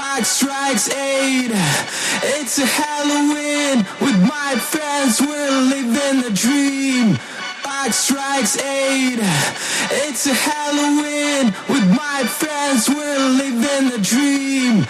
Clock strikes 8. It's a Halloween with my friends. We're living the dream. Clock strikes 8. It's a Halloween with my friends. We're living the dream.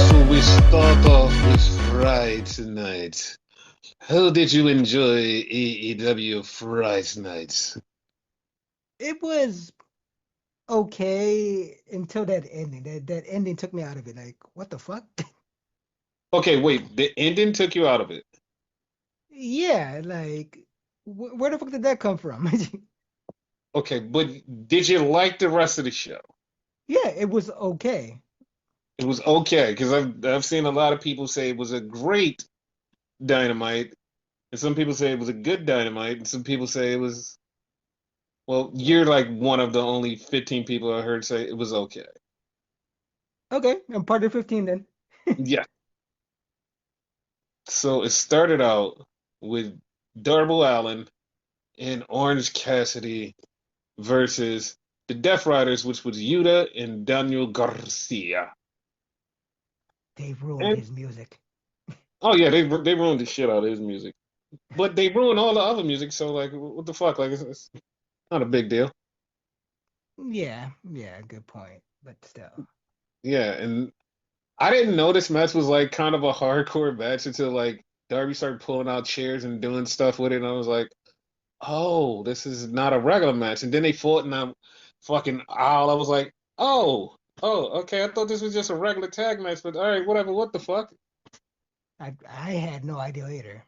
So we start off with Friday night. How did you enjoy AEW Friday nights? It was okay until that ending. That ending took me out of it. Like, what the fuck? Okay, wait, the ending took you out of it. Yeah, like, where the fuck did that come from? Okay, but did you like the rest of the show? Yeah, it was okay. It was okay, because I've seen a lot of people say it was a great Dynamite, and some people say it was a good Dynamite, and some people say it was, well, you're like one of the only 15 people I heard say it was okay. Okay, I'm part of 15 then. Yeah. So it started out with Darby Allin and Orange Cassidy versus the Death Riders, which was Yuta and Daniel Garcia. They ruined And his music. oh yeah, they ruined the shit out of his music, but they ruined all the other music. So like, what the fuck? Like, it's not a big deal. Yeah, yeah, good point. But still. Yeah, and I didn't know this match was like kind of a hardcore match until like Darby started pulling out chairs and doing stuff with it, and I was like, oh, this is not a regular match. And then they fought in a fucking aisle. I was like, oh, okay. I thought this was just a regular tag match, but all right, whatever. What the fuck? I had no idea either.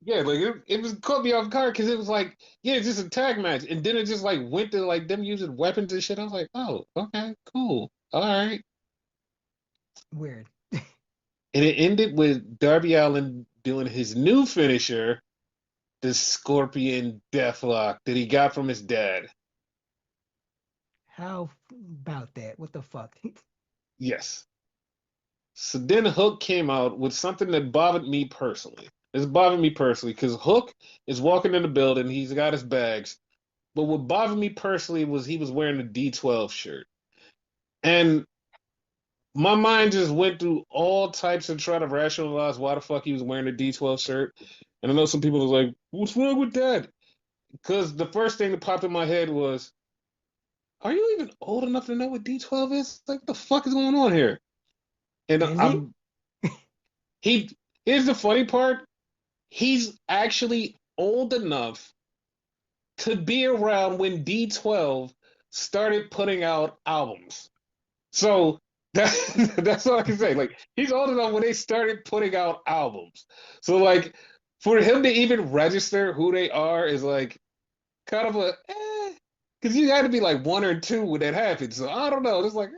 Yeah, like it was caught me off guard because it was like, yeah, it's just a tag match, and then it just like went to like them using weapons and shit. I was like, oh, okay, cool, all right. Weird. And it ended with Darby Allin doing his new finisher, the Scorpion Deathlock that he got from his dad. How about that? What the fuck? Yes. So then Hook came out with something that bothered me personally. This bothered me personally because Hook is walking in the building. He's got his bags. But what bothered me personally was he was wearing a D12 shirt. And my mind just went through all types of trying to rationalize why the fuck he was wearing a D12 shirt. And I know some people was like, what's wrong with that? Because the first thing that popped in my head was, are you even old enough to know what D12 is? Like, what the fuck is going on here? And Is he? he, here's the funny part. He's actually old enough to be around when D12 started putting out albums. So that's all I can say. Like he's old enough when they started putting out albums. So like for him to even register who they are is like kind of a because you had to be like one or two when that happened. So I don't know. It's like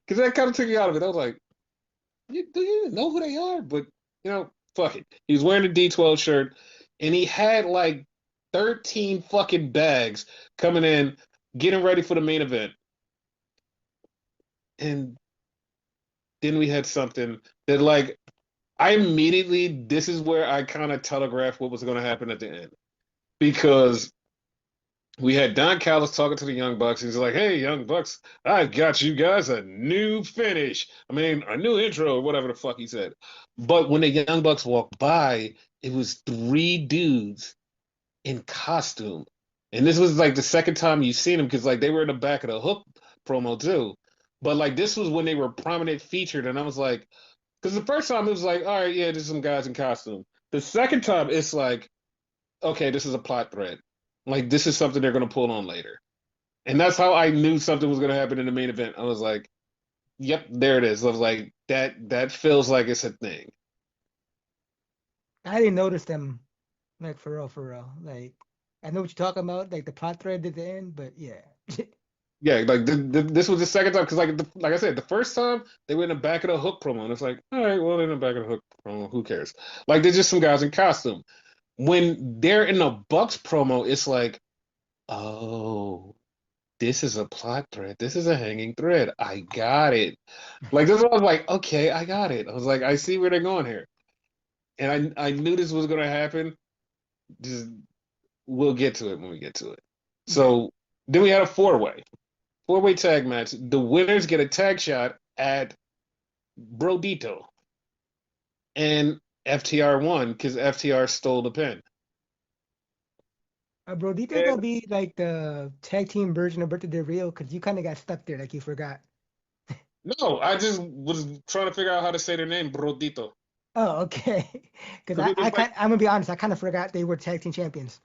because that kind of took me out of it. I was like, do you even know who they are? But fuck it. He was wearing a D12 shirt, and he had like 13 fucking bags coming in, getting ready for the main event. And then we had something that like I immediately this is where I kind of telegraphed what was going to happen at the end because we had Don Callis talking to the Young Bucks. He's like, "Hey, Young Bucks, I've got you guys a new finish. I mean, a new intro or whatever the fuck he said." But when the Young Bucks walked by, it was three dudes in costume, and this was like the second time you've seen them because like they were in the back of the Hook promo too. But like this was when they were prominent featured, and I was like, because the first time it was like, all right, yeah, there's some guys in costume. The second time it's like, okay, this is a plot thread. Like this is something they're gonna pull on later. And that's how I knew something was gonna happen in the main event. I was like, yep, there it is. I was like, that feels like it's a thing. I didn't notice them like for real, for real. Like I know what you're talking about, like the plot thread at the end, but yeah. Yeah, like this was the second time because like I said, the first time they were in the back of the Hook promo, and it's like, all right, well, they're in the back of the Hook promo, who cares? Like they're just some guys in costume. When they're in the Bucks promo, it's like, oh, this is a plot thread. This is a hanging thread. I got it. Like this, I was like, okay, I got it. I was like, I see where they're going here, and I knew this was gonna happen. Just we'll get to it when we get to it. Yeah. So then we had a four-way tag match. The winners get a tag shot at Brodito, and FTR won because FTR stole the pin. Brodito And gonna be like the tag team version of Berta Del Rio because you kind of got stuck there, like you forgot. no, I just was trying to figure out how to say their name, Brodito, Oh, okay. Because because it was like, I'm gonna be honest, I kind of forgot they were tag team champions.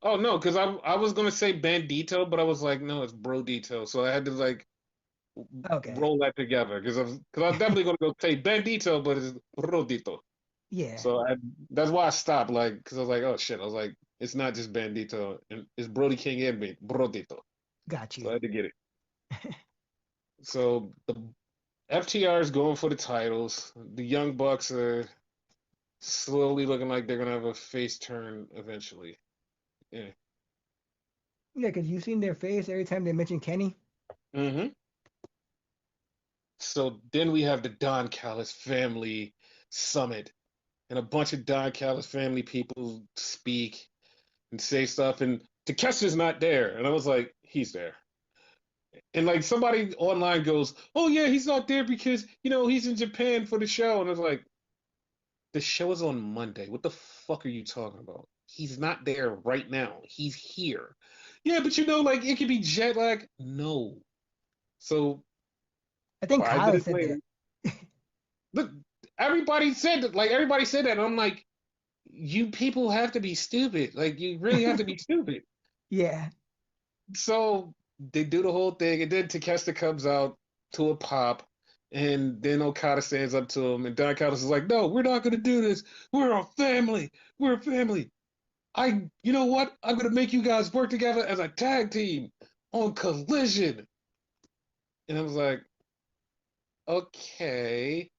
oh no, because I was gonna say Bandito, but I was like, no, it's Brodito, so I had to like Okay. roll that together because I was definitely gonna go say Bandito, but it's Brodito. Yeah. So that's why I stopped, like, because I was like, oh shit, I was like, it's not just Bandito, and it's Brody King and me, Brodito. Got So you. I had to get it. So the FTR is going for the titles. The Young Bucks are slowly looking like they're gonna have a face turn eventually. Yeah. Yeah, because you've seen their face every time they mention Kenny. hmm So then we have the Don Callis family summit, and a bunch of Don Callis family people speak and say stuff, and Takesha's not there, and I was like, he's there. And like somebody online goes, "Oh yeah, he's not there because he's in Japan for the show." And I was like, "The show is on Monday. What the fuck are you talking about? He's not there right now. He's here." Yeah, but like it could be jet lag. No. So I think 5 minutes Kyle said later, that. look, everybody said that. And I'm like, you people have to be stupid. Like you really have to be stupid. Yeah. So they do the whole thing, and then Takeshita comes out to a pop, and then Okada stands up to him, and Don Callis is like, "No, we're not going to do this. We're a family. We're a family. You know what? I'm going to make you guys work together as a tag team on Collision." And I was like, okay.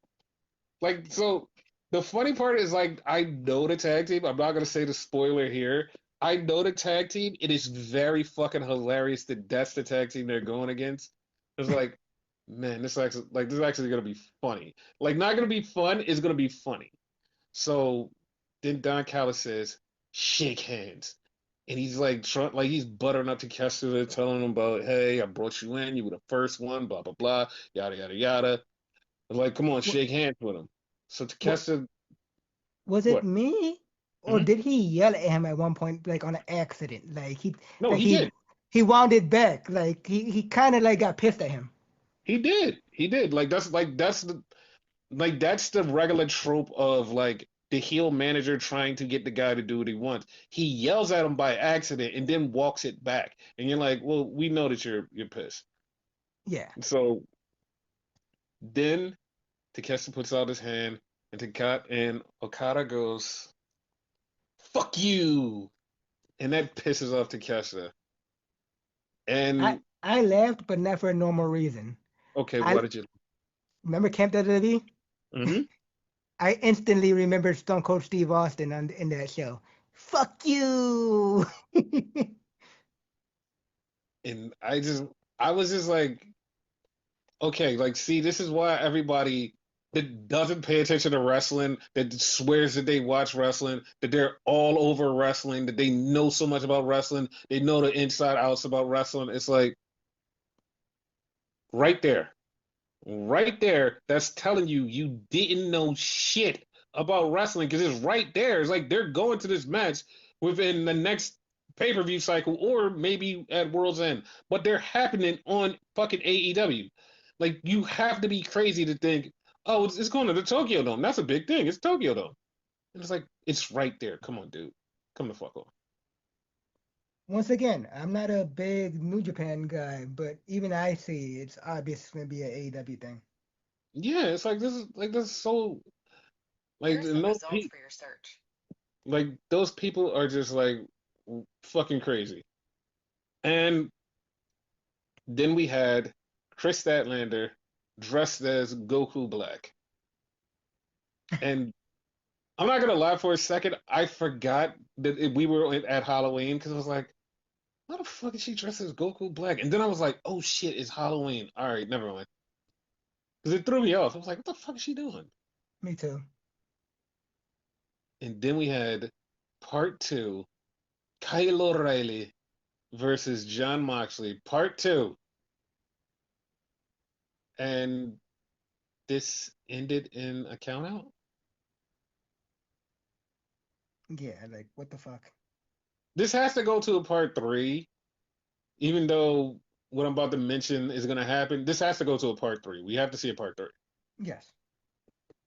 Like, so the funny part is like I know the tag team. I'm not gonna say the spoiler here. I know the tag team. It is very fucking hilarious that that's the tag team they're going against. It's like, man, this is actually gonna be funny. Like, not gonna be fun. It's gonna be funny. So then Don Callis says, "Shake hands," and he's like, like he's buttering up to Kessler, telling him about, "Hey, I brought you in. You were the first one. Blah blah blah. Yada yada yada." I'm like, come on, What, shake hands with him. So what Takeshita, was it what? me? Or hmm did he yell at him at one point, like on an accident? No, Like he did. he wound it back. Like he kind of like got pissed at him. He did. He did. That's the regular trope of like the heel manager trying to get the guy to do what he wants. He yells at him by accident and then walks it back. And you're like, well, we know that you're pissed. Yeah. So then Takeshita puts out his hand and Okada goes, "Fuck you," and that pisses off Takeshita. And I laughed, but not for a normal reason. okay, I what did you? remember Camp WWE. hmm I instantly remembered Stone Cold Steve Austin in that show. Fuck you. And I was just like, okay, like, see, this is why everybody that doesn't pay attention to wrestling, that swears that they watch wrestling, that they're all over wrestling, that they know so much about wrestling, they know the inside outs about wrestling. It's like right there, right there. That's telling you you didn't know shit about wrestling because it's right there. It's like they're going to this match within the next pay-per-view cycle or maybe at World's End, but they're happening on fucking AEW. Like you have to be crazy to think, oh, it's going to the Tokyo Dome. That's a big thing. It's Tokyo Dome, and it's like it's right there. Come on, dude. Come the fuck on. Once again, I'm not a big New Japan guy, but even I see it's obvious it's gonna be an AEW thing. Yeah, it's like this is so like Here's the and results for your search. those people are just like Fucking crazy. And then we had Chris Statlander dressed as Goku Black. And I'm not gonna lie, for a second, I forgot that we were at Halloween because I was like, why the fuck is she dressed as Goku Black? And then I was like, oh shit, it's Halloween. All right, never mind. Because it threw me off. I was like, what the fuck is she doing? Me too. And then we had part two, Kyle O'Reilly versus John Moxley, part two. And this ended in a count out. Yeah, like what the fuck? This has to go to a part three, even though what I'm about to mention is going to happen. This has to go to a part three. We have to see a part three. Yes.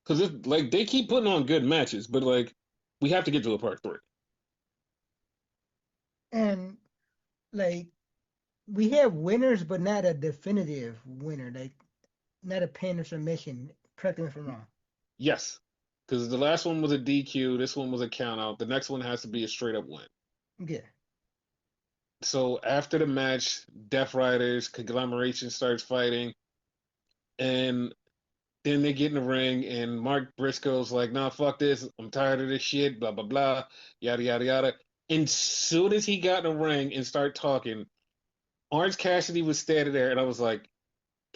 Because like they keep putting on good matches, but like we have to get to a part three. And like we have winners, but not a definitive winner. Like not a pin or submission. Correct me if I'm wrong. Yes, because the last one was a DQ. This one was a count out. The next one has to be a straight up win. Yeah. So after the match, Death Riders, Conglomeration starts fighting, and then they get in the ring, and Mark Briscoe's like, nah, fuck this. I'm tired of this shit, blah, blah, blah, yada, yada, yada. And soon as he got in the ring and started talking, Orange Cassidy was standing there, and I was like,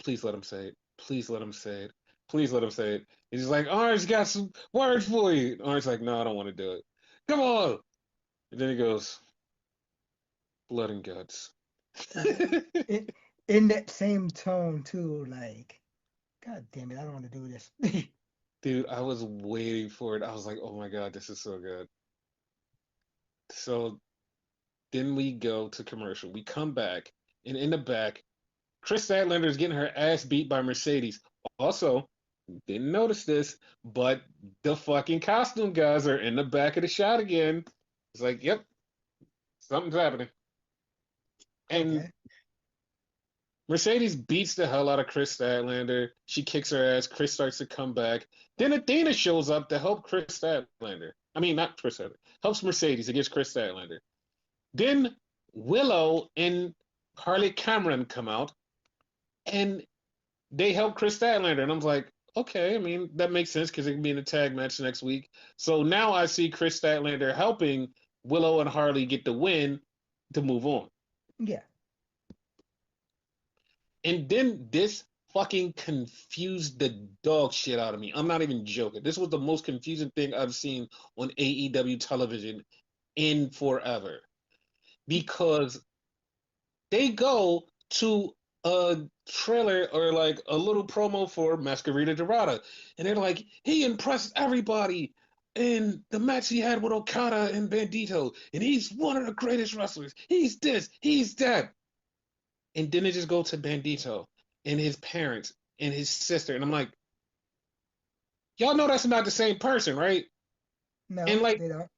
please let him say it. Please let him say it. Please let him say it. He's like, Orange got some words for you. Orange like, no, I don't want to do it. Come on. And then he goes, blood and guts. In that same tone too, like, God damn it, I don't want to do this. Dude, I was waiting for it. I was like, oh my God, this is so good. So then we go to commercial. We come back, and in the back, Chris Statlander is getting her ass beat by Mercedes. Also, didn't notice this, but the fucking costume guys are in the back of the shot again. It's like, yep, something's happening. And Okay. Mercedes beats the hell out of Chris Statlander. She kicks her ass. Chris starts to come back. Then Athena shows up to help Chris Statlander. I mean, not Chris Statlander. Helps Mercedes against Chris Statlander. Then Willow and Harley Cameron come out, and they help Chris Statlander. And I'm like, okay, I mean, that makes sense because it can be in a tag match next week. So now I see Chris Statlander helping Willow and Harley get the win to move on. Yeah. And then this fucking confused the dog shit out of me. I'm not even joking. This was the most confusing thing I've seen on AEW television in forever. Because they go to a trailer or like a little promo for Masquerita Dorada. And they're like, he impressed everybody in the match he had with Okada and Bandito. And he's one of the greatest wrestlers. He's this, he's that. And then they just go to Bandito and his parents and his sister. And I'm like, y'all know that's not the same person, right? No, And like, they don't.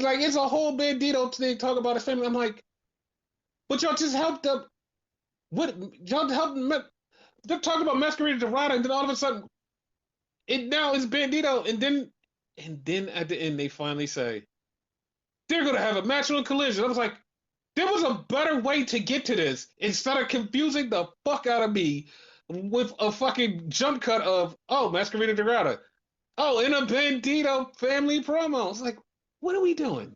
like it's a whole Bandito thing talk about his family. I'm like, but y'all just helped up. What y'all helped? They're talking about Masquerade Dorada, and then all of a sudden, it now is Bandito. And then at the end, they finally say they're gonna have a match on Collision. I was like, there was a better way to get to this instead of confusing the fuck out of me with a fucking jump cut of, oh, Masquerade Dorada. Oh, in a Bandito family promo. It's like, what are we doing?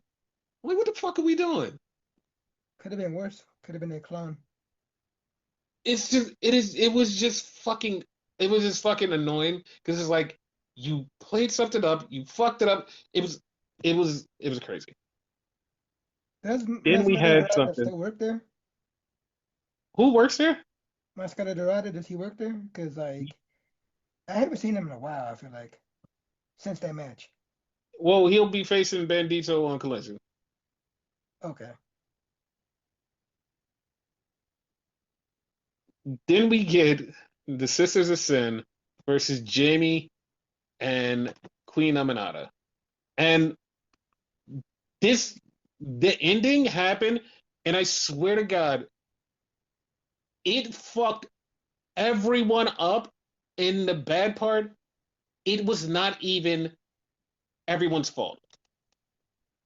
Like, what the fuck are we doing? Could have been worse. Could have been a clone. It was just fucking annoying because it's like you played something up, you fucked it up. It was crazy. Does Then we Mascara had Dorada something. still work there? Who works there? Mascara Dorada, does he work there? Because like I haven't seen him in a while. I feel like since that match. Well, he'll be facing Bandito on Collision. Okay. Then we get the Sisters of Sin versus Jamie and Queen Aminata. And the ending happened, and I swear to God, it fucked everyone up. In the bad part, it was not even everyone's fault.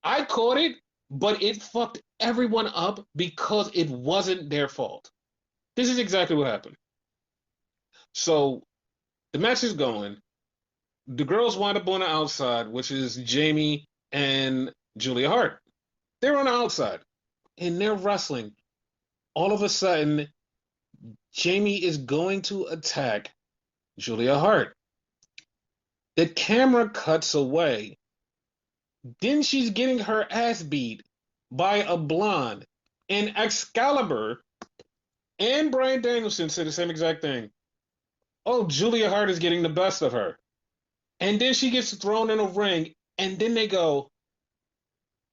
I caught it, but it fucked everyone up because it wasn't their fault. This is exactly what happened. So the match is going. The girls wind up on the outside, which is Jamie and Julia Hart. They're on the outside and they're wrestling. All of a sudden, Jamie is going to attack Julia Hart. The camera cuts away. Then she's getting her ass beat by a blonde. And Excalibur and Bryan Danielson said the same exact thing. Oh, Julia Hart is getting the best of her. And then she gets thrown in a ring, and then they go,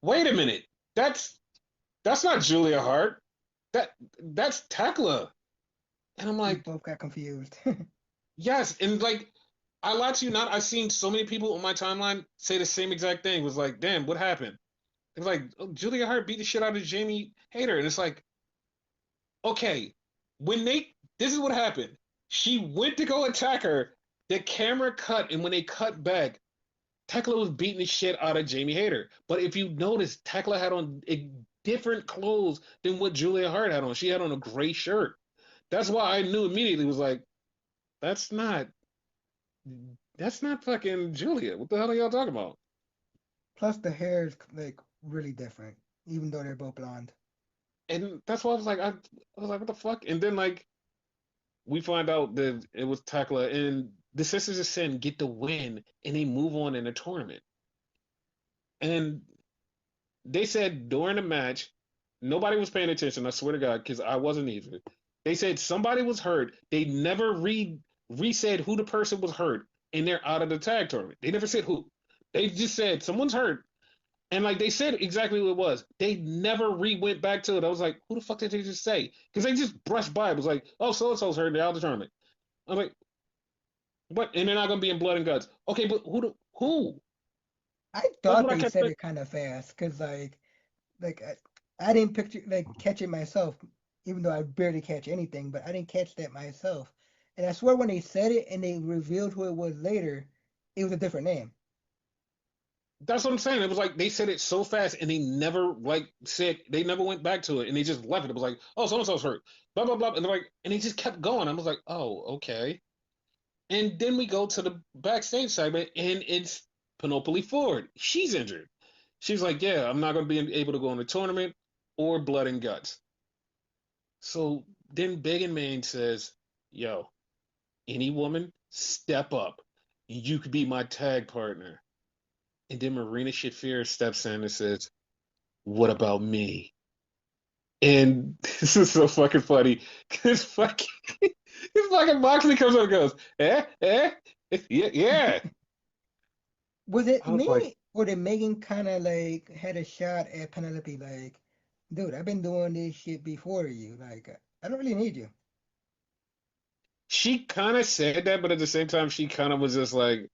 wait a minute, that's not Julia Hart. That's Tekla. And I'm We like, both got confused. yes, and like I lie to you not, I've seen so many people on my timeline say the same exact thing. It was like, damn, what happened? It was like, oh, Julia Hart beat the shit out of Jamie Hayter, and it's like, okay, when they this is what happened. She went to go attack her. The camera cut, and when they cut back, Tekla was beating the shit out of Jamie Hayter. But if you notice, Tekla had on different clothes than what Julia Hart had on. She had on a gray shirt. That's why I knew immediately was like, that's not that's not fucking Julia. What the hell are y'all talking about? Plus, the hair is like really different, even though they're both blonde. And that's why I was like, what the fuck? And then like we find out that it was Tekla and the Sisters of Sin get the win and they move on in the tournament. And they said during the match, nobody was paying attention. I swear to God, because I wasn't either. They said somebody was hurt. They never re-said who the person was hurt, and they're out of the tag tournament. They never said who. They just said someone's hurt, and like they said exactly what it was. They never went back to it. I was like, who the fuck did they just say? Because they just brushed by. It was like, oh, so and so's hurt. They're out of the tournament. I'm like, what? And they're not gonna be in blood and guts. Okay, but who? I That's thought what I they kept said saying. it kind of fast because like I didn't picture like catch it myself, even though I barely catch anything, but I didn't catch that myself. And I swear when they said it and they revealed who it was later, it was a different name. That's what I'm saying. It was like they said it so fast and they never they never went back to it and they just left it. It was like, oh, so and so's hurt. Blah blah blah. And they're like, and they just kept going. I was like, oh, okay. And then we go to the backstage segment and it's Penelope Ford. She's injured. She's like, yeah, I'm not gonna be able to go in the tournament or blood and guts. So then Big and Main says, yo, any woman, step up. You could be my tag partner. And then Marina Shafir steps in and says, what about me? And this is so fucking funny. Cause fucking this fucking Moxley comes up and goes, yeah, yeah. Was it I was like, me or did Megan kind of like had a shot at Penelope like, dude, I've been doing this shit before you. Like, I don't really need you. she kind of said that, but at the same time, she kind of was just like,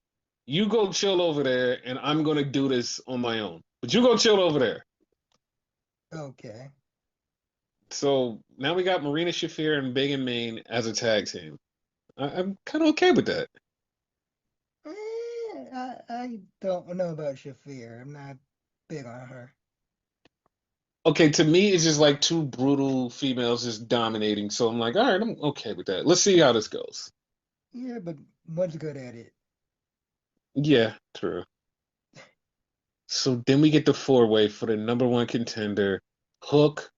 you go chill over there, and I'm gonna do this on my own. But you go chill over there. Okay. So now we got Marina Shafir and Big and Main as a tag team. I'm kind of okay with that. I don't know about Shafir. I'm not big on her. Okay, to me, it's just like two brutal females just dominating. So I'm like, all right, I'm okay with that. Let's see how this goes. Yeah, but one's good at it. Yeah, true. So then we get the four-way for the number one contender, Hook,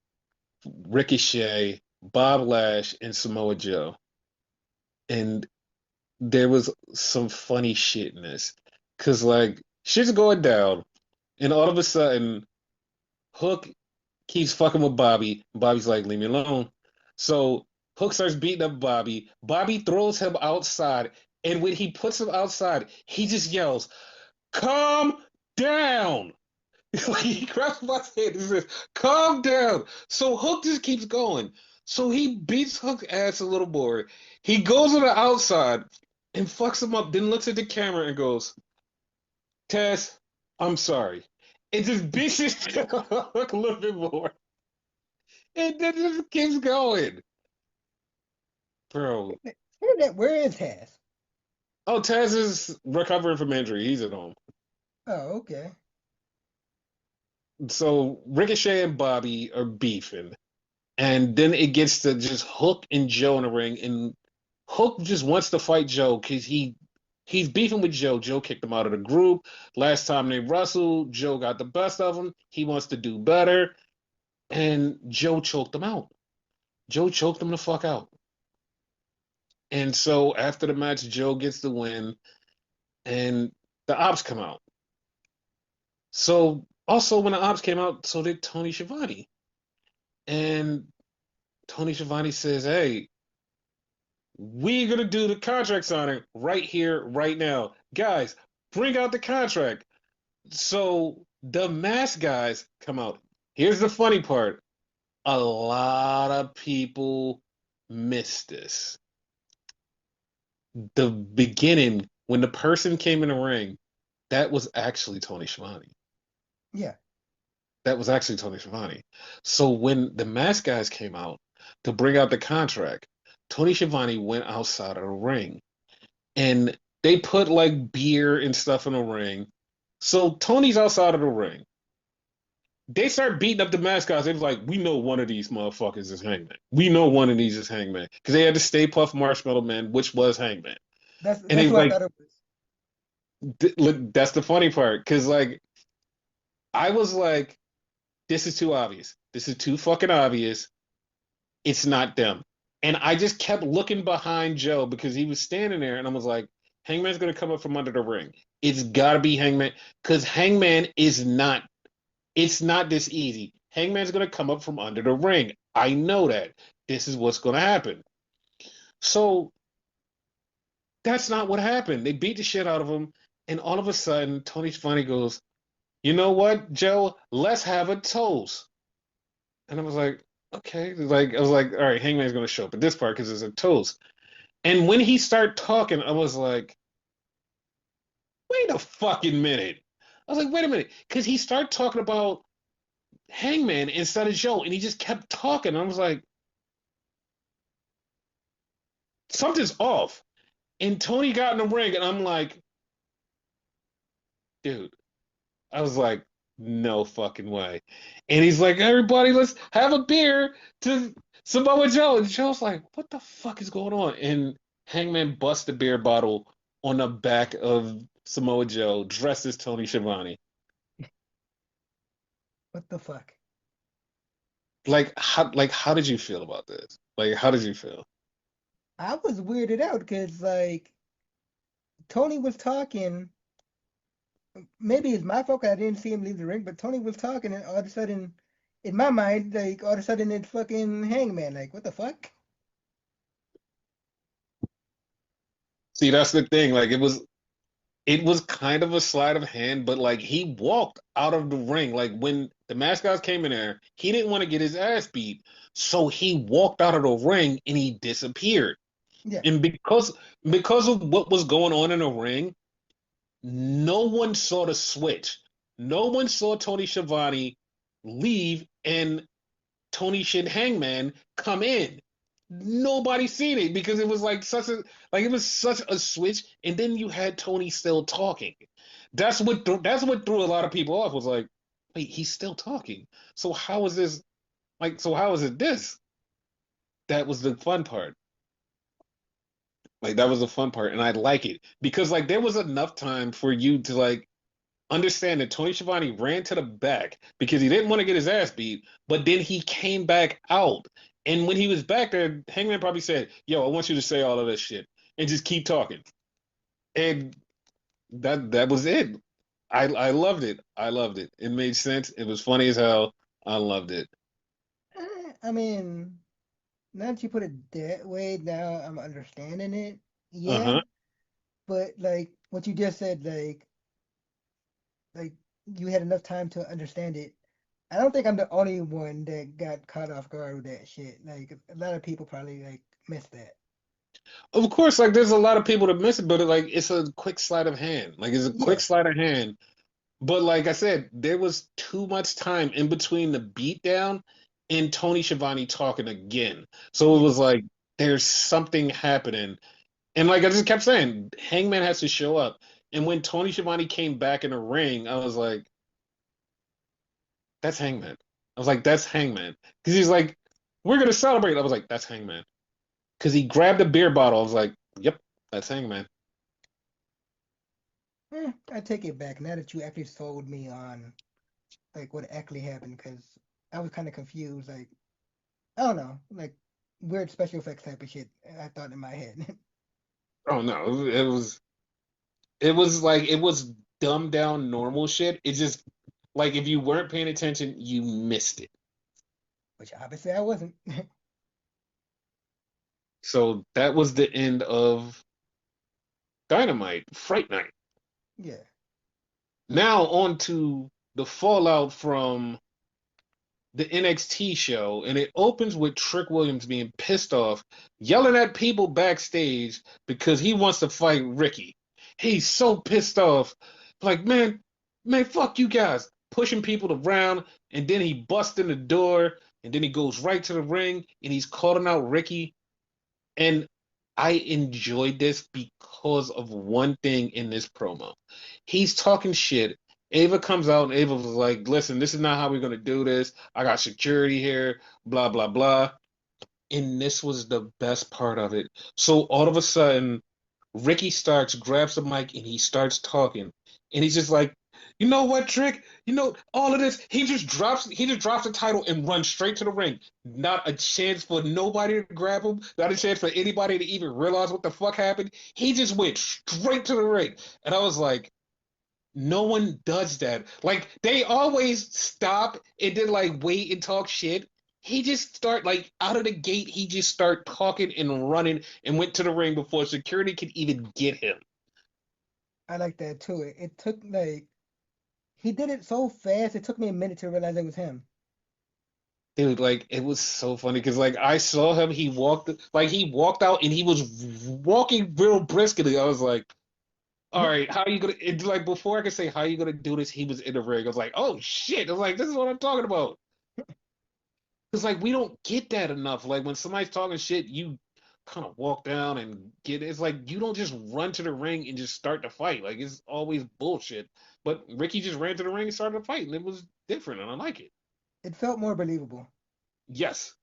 Ricochet, Bob Lash, and Samoa Joe. And there was some funny shit in this. Cause like shit's going down, and all of a sudden, Hook keeps fucking with Bobby. Bobby's like, leave me alone. So Hook starts beating up Bobby. Bobby throws him outside, and when he puts him outside, he just yells, calm down. Like he grabs my head and says, calm down. So Hook just keeps going. So he beats Hook's ass a little more. He goes on the outside and fucks him up, then looks at the camera and goes, Tess, I'm sorry. It just beats his Hook a little bit more. And then it just keeps going. Bro. Where is Taz? Oh, Taz is recovering from injury. He's at home. Oh, okay. So Ricochet and Bobby are beefing, and then it gets to just Hook and Joe in the ring, and Hook just wants to fight Joe because he's beefing with Joe. Joe kicked him out of the group. Last time they wrestled, Joe got the best of him. He wants to do better, and Joe choked him out. Joe choked him the fuck out. And so after the match, Joe gets the win, and the ops come out. So also when the ops came out, so did Tony Schiavone. And Tony Schiavone says, "Hey, we're gonna do the contract signing right here, right now. Guys, bring out the contract." So the mask guys come out. Here's the funny part. A lot of people missed this. The beginning, when the person came in the ring, that was actually Tony Schiavone. Yeah. That was actually Tony Schiavone. So when the mask guys came out to bring out the contract, Tony Schiavone went outside of the ring and they put like beer and stuff in the ring. So Tony's outside of the ring. They start beating up the mask guys. They was like, "We know one of these motherfuckers is Hangman. We know one of these is Hangman." Because they had the Stay Puft Marshmallow Man, which was Hangman. And they That's was what I like, thought it was. That's the funny part. Because like, I was like, this is too obvious. This is too fucking obvious. It's not them. And I just kept looking behind Joe because he was standing there and I was like, Hangman's gonna come up from under the ring. It's gotta be Hangman. Because Hangman is not, it's not this easy. Hangman's gonna come up from under the ring. I know that. This is what's gonna happen. So that's not what happened. They beat the shit out of him, and all of a sudden, Tony Schiavone goes, "You know what, Joe? Let's have a toast." And I was like, okay. Like I was like, all right, Hangman's gonna show up at this part because it's a toast. And when he started talking, I was like, wait a fucking minute. I was like, wait a minute, because he started talking about Hangman instead of Joe, and he just kept talking. I was like, something's off. And Tony got in the ring, and I'm like, dude. I was like, no fucking way. And he's like, everybody, let's have a beer to Samoa Joe. And Joe's like, what the fuck is going on? And Hangman busts the beer bottle on the back of Samoa Joe, dressed as Tony Schiavone. What the fuck? How did you feel about this? Like, how did you feel? I was weirded out because like Tony was talking. Maybe it's my fault 'cause I didn't see him leave the ring, but Tony was talking, and all of a sudden, in my mind, like all of a sudden, it's fucking Hangman. Like, what the fuck? See, that's the thing. Like, it was kind of a sleight of hand, but like he walked out of the ring. Like when the mascots came in there, he didn't want to get his ass beat. So he walked out of the ring and he disappeared. Yeah, And because of what was going on in the ring, no one saw the switch. No one saw Tony Schiavone leave and Tony Shin Hangman come in. Nobody seen it because it was it was such a switch, and then you had Tony still talking. That's what threw a lot of people off. Was like, wait, he's still talking. So how is this so how is it this? That was the fun part. Like that was the fun part, and I like it because like there was enough time for you to like understand that Tony Schiavone ran to the back because he didn't want to get his ass beat, but then he came back out. And when he was back there, Hangman probably said, "Yo, I want you to say all of this shit and just keep talking." And that was it. I loved it. I loved it. It made sense. It was funny as hell. I loved it. I mean, now that you put it that way, now I'm understanding it. Yeah, Uh-huh. but like what you just said, like you had enough time to understand it. I don't think I'm the only one that got caught off guard with that shit. Like a lot of people probably like missed that. Of course, like there's a lot of people that miss it, but like it's a quick sleight of hand. Like it's a quick Yeah, sleight of hand. But like I said, there was too much time in between the beatdown and Tony Schiavone talking again. So it yeah. was like there's something happening. And like I just kept saying, Hangman has to show up. And when Tony Schiavone came back in the ring, I was like, that's Hangman. I was like, that's Hangman. Because he's like, we're gonna celebrate. I was like, that's Hangman. Because he grabbed a beer bottle. I was like, yep, that's Hangman. I take it back now that you actually sold me on like what actually happened because I was kind of confused. Like I don't know, like weird special effects type of shit. I thought in my head. Oh no, it was like it was dumbed down normal shit. It just like if you weren't paying attention, you missed it. Which obviously I wasn't. So that was the end of Dynamite, Fright Night. Yeah. Now on to the fallout from the NXT show, and it opens with Trick Williams being pissed off, yelling at people backstage because he wants to fight Ricky. He's so pissed off. Like, man, fuck you guys. Pushing people around, and then he busts in the door, and then he goes right to the ring, and he's calling out Ricky. And I enjoyed this because of one thing in this promo. He's talking shit. Ava comes out and Ava was like, listen, this is not how we're going to do this. I got security here, blah, blah, blah. And this was the best part of it. So all of a sudden, Ricky Starks grabs the mic and he starts talking. And he's just like, you know what, Trick? You know, all of this, he just drops the title and runs straight to the ring. Not a chance for nobody to grab him, not a chance for anybody to even realize what the fuck happened. He just went straight to the ring. And I was like, no one does that. Like they always stop and then like wait and talk shit. He just start like out of the gate. He just start talking and running and went to the ring before security could even get him. I like that too. It took like he did it so fast. It took me a minute to realize it was him. Dude, like it was so funny because like I saw him. He walked out and he was walking real briskly. I was like, all right, how are you gonna? Like before I could say how are you gonna do this, he was in the ring. I was like, oh shit! I was like, this is what I'm talking about. Because like we don't get that enough. Like when somebody's talking shit, you kind of walk down and get it. It's like you don't just run to the ring and just start to fight. Like it's always bullshit. But Ricky just ran to the ring and started to fight, and it was different, and I like it. It felt more believable. Yes.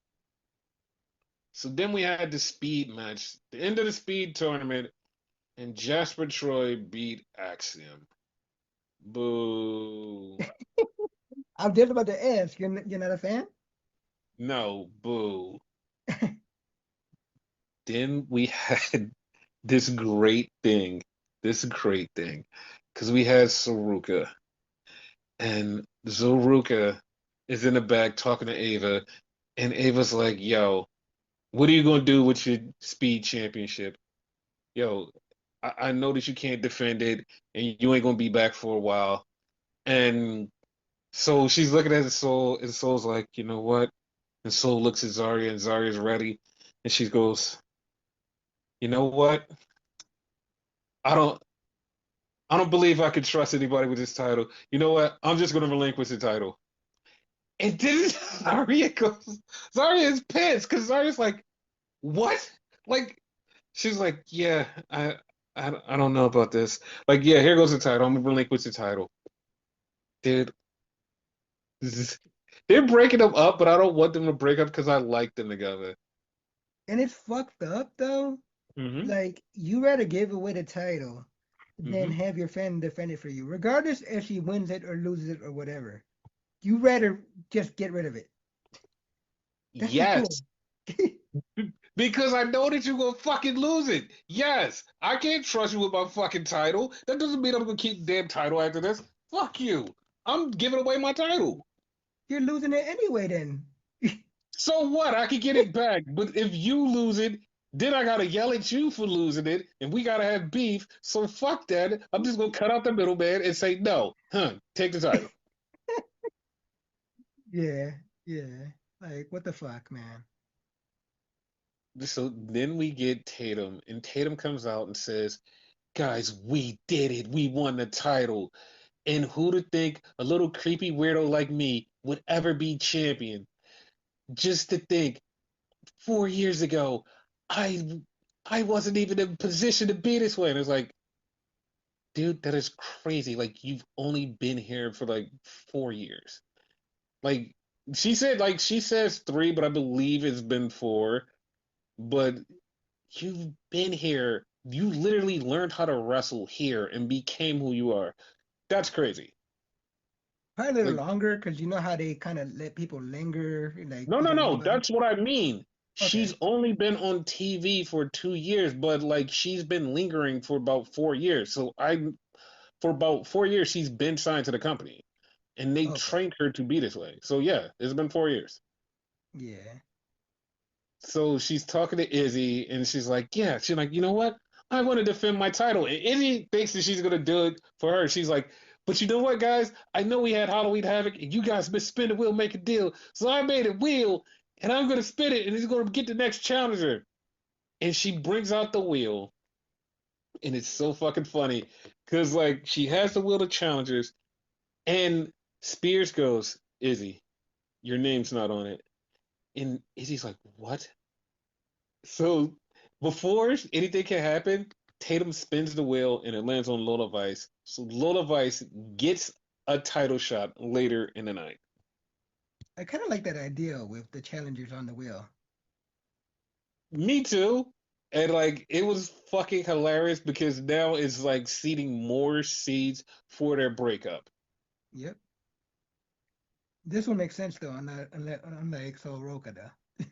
So then we had the speed match, the end of the speed tournament, and Jasper Troy beat Axiom. Boo. I'm just about to ask. You're not a fan? No, boo. Then we had this great thing, because we had Saruka, and Zoruka is in the back talking to Ava, and Ava's like, "Yo, what are you gonna do with your speed championship? Yo, I know that you can't defend it, and you ain't gonna be back for a while." And so she's looking at Soul, and Soul's like, "You know what?" And Soul looks at Zarya, and Zarya's ready, and she goes, "You know what? I don't." I don't believe I could trust anybody with this title. You know what? I'm just going to relinquish the title. And then Zarya is pissed because Zarya's like, what? Like, she's like, yeah, I don't know about this. Like, yeah, here goes the title. I'm going to relinquish the title. Dude, they're breaking them up, but I don't want them to break up because I like them together. And it's fucked up though. Hmm. Like you rather give away the title than Hmm. have your friend defend it for you, regardless if she wins it or loses it or whatever. You rather just get rid of it. That's the cool. Yes, because I know that you're gonna fucking lose it. Yes, I can't trust you with my fucking title. That doesn't mean I'm gonna keep the damn title after this. Fuck you. I'm giving away my title. You're losing it anyway then. So what? I can get it back. But if you lose it, then I gotta yell at you for losing it, and we gotta have beef. So fuck that. I'm just gonna cut out the middleman and say no. Take the title. Yeah, yeah. Like what the fuck, man? So then we get Tatum, and Tatum comes out and says, guys, we did it. We won the title. And who to think a little creepy weirdo like me would ever be champion? Just to think, 4 years ago, I I wasn't even in a position to be this way. And it's like, dude, that is crazy. Like you've only been here for like 4 years. Like she says 3, but I believe it's been 4. But you've been here. You literally learned how to wrestle here and became who you are. That's crazy. Probably a little Like, longer because you know how they kind of let people linger, like no, you no, don't know no. about them. That's what I mean. Okay. She's only been on TV for 2 years, but like she's been lingering for about 4 years. For about 4 years, she's been signed to the company, and they Okay. trained her to be this way. So yeah, it's been 4 years. Yeah. So she's talking to Izzy, and she's like, "Yeah." She's like, "You know what? I want to defend my title." And Izzy thinks that she's gonna do it for her. She's like, "But you know what, guys? I know we had Halloween Havoc, and you guys been spin the wheel, make a deal. So I made a wheel, and I'm gonna spin it, and he's gonna get the next challenger." And she brings out the wheel, and it's so fucking funny because like she has the wheel of challengers, and Spears goes, "Izzy, your name's not on it." And Izzy's like, "What?" So before anything can happen, Tatum spins the wheel and it lands on Lola Vice. So Lola Vice gets a title shot later in the night. I kind of like that idea with the challengers on the wheel. Me too. And like it was fucking hilarious because now it's like seeding more seeds for their breakup. Yep. This one makes sense though, unlike Soul Roka though.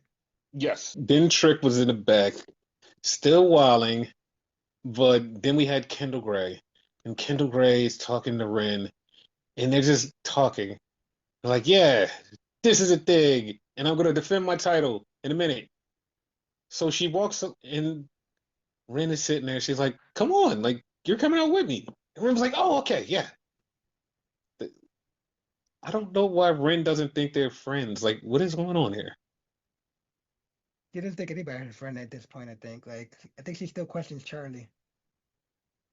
Yes. Then Trick was in the back, still wilding, but then we had Kendall Grey. And Kendall Grey is talking to Ren, and they're just talking. They're like, yeah, this is a thing, and I'm gonna defend my title in a minute. So she walks up, and Ren is sitting there. She's like, "Come on, like you're coming out with me." And Ren's like, "Oh, okay, yeah." I don't know why Ren doesn't think they're friends. Like, what is going on here? She doesn't think anybody's her friend at this point, I think. Like I think she still questions Charlie.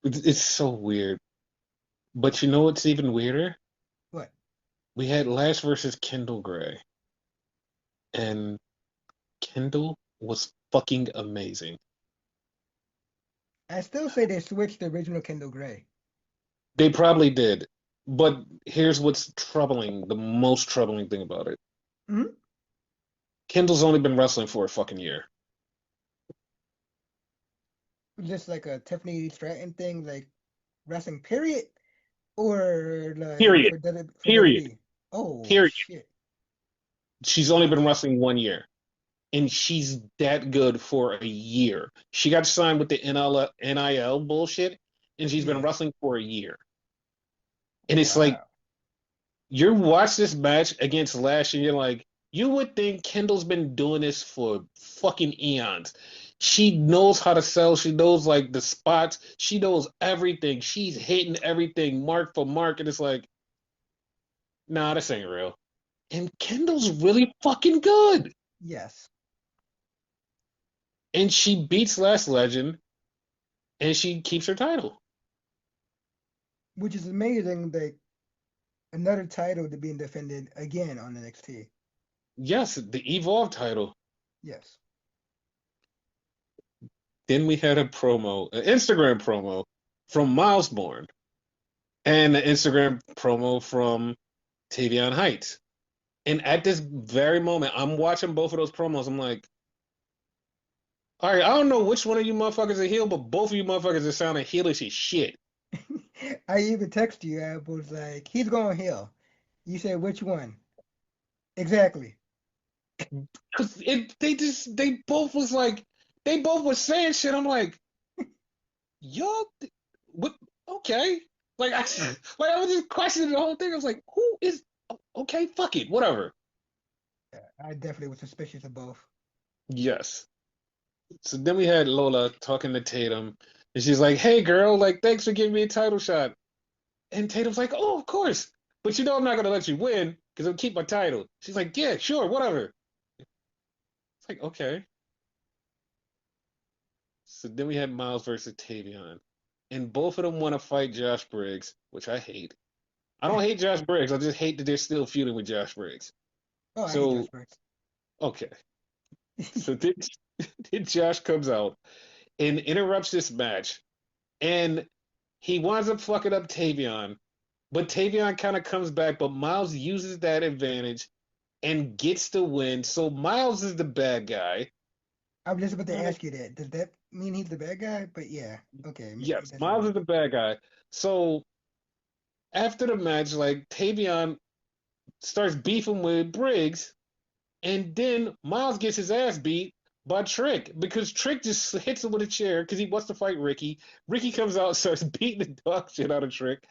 It's so weird. But you know what's even weirder? What? We had Lash versus Kendall Gray, and Kendall was fucking amazing. I still say they switched the original Kendall Grey. They probably did. But here's what's troubling, the most troubling thing about it. Hmm. Kendall's only been wrestling for a fucking year. Just like a Tiffany Stratton thing, like wrestling period, or like Period. For Period. WWE. Oh Period. shit. She's only been Okay. wrestling 1 year. And she's that good for a year. She got signed with the NIL bullshit, and she's been Yeah. wrestling for a year. And it's like Wow. you watch this match against Lash, and you're like, you would think Kendall's been doing this for fucking eons. She knows how to sell. She knows like the spots. She knows everything. She's hitting everything mark for mark, and it's like, nah, this ain't real. And Kendall's really fucking good. Yes. And she beats Last Legend, and she keeps her title. Which is amazing. Like another title to being defended again on NXT. Yes, the Evolve title. Yes. Then we had a promo, an Instagram promo from Miles Bourne, and an Instagram promo from Tavion Heights. And at this very moment, I'm watching both of those promos. I'm like, all right, I don't know which one of you motherfuckers are heel, but both of you motherfuckers are sounding heelish as shit. I even text you. I was like, he's going heel. You said which one? Exactly. Cause they both was like, they both was saying shit. I'm like, y'all, what? Okay, like like I was just questioning the whole thing. I was like, who is? Okay, fuck it, whatever. Yeah, I definitely was suspicious of both. Yes. So then we had Lola talking to Tatum, and she's like, "Hey, girl, like, thanks for giving me a title shot." And Tatum's like, "Oh, of course, but you know I'm not gonna let you win because I'll keep my title." She's like, "Yeah, sure, whatever." It's like, okay. So then we had Miles versus Tavion, and both of them want to fight Josh Briggs, which I hate. I don't hate Josh Briggs. I just hate that they're still feuding with Josh Briggs. Oh, I hate Josh So Briggs. okay. So then Josh comes out and interrupts this match, and he winds up fucking up Tavion. But Tavion kind of comes back, but Miles uses that advantage and gets the win. So Miles is the bad guy. I was just about to Uh, ask you that. Does that mean he's the bad guy? But yeah, okay, it yes, doesn't Miles is mean. the bad guy. So after the match, like Tavion starts beefing with Briggs, and then Miles gets his ass beat by Trick because Trick just hits him with a chair because he wants to fight Ricky. Ricky comes out and starts beating the dog shit out of Trick.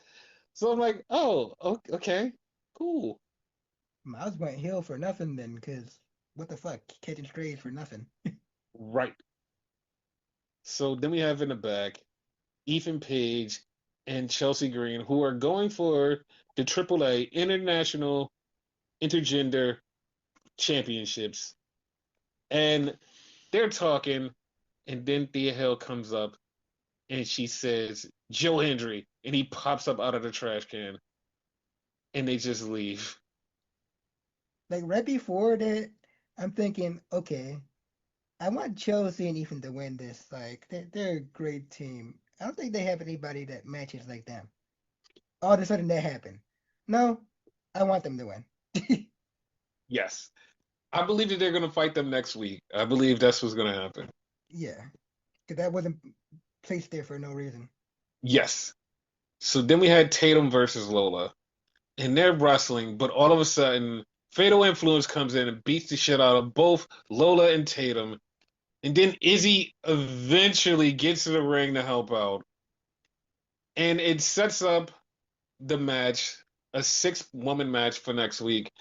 So I'm like, oh, okay, cool. Miles went heel for nothing then, because what the fuck, catching strays for nothing. Right. So then we have in the back Ethan Page and Chelsea Green, who are going for the AAA International Intergender Championships. And they're talking, and then Thea Hale comes up and she says, Joe Hendry. And he pops up out of the trash can, and they just leave. Like right before that, I'm thinking, okay, I want Chelsea and Ethan to win this. Like they're a great team. I don't think they have anybody that matches like them. All of a sudden that happened. No, I want them to win. Yes. I believe that they're going to fight them next week. I believe that's what's going to happen. Yeah, because that wasn't placed there for no reason. Yes. So then we had Tatum versus Lola, and they're wrestling, but all of a sudden, Fatal Influence comes in and beats the shit out of both Lola and Tatum. And then Izzy eventually gets to the ring to help out. And it sets up the match, a 6-woman match for next week.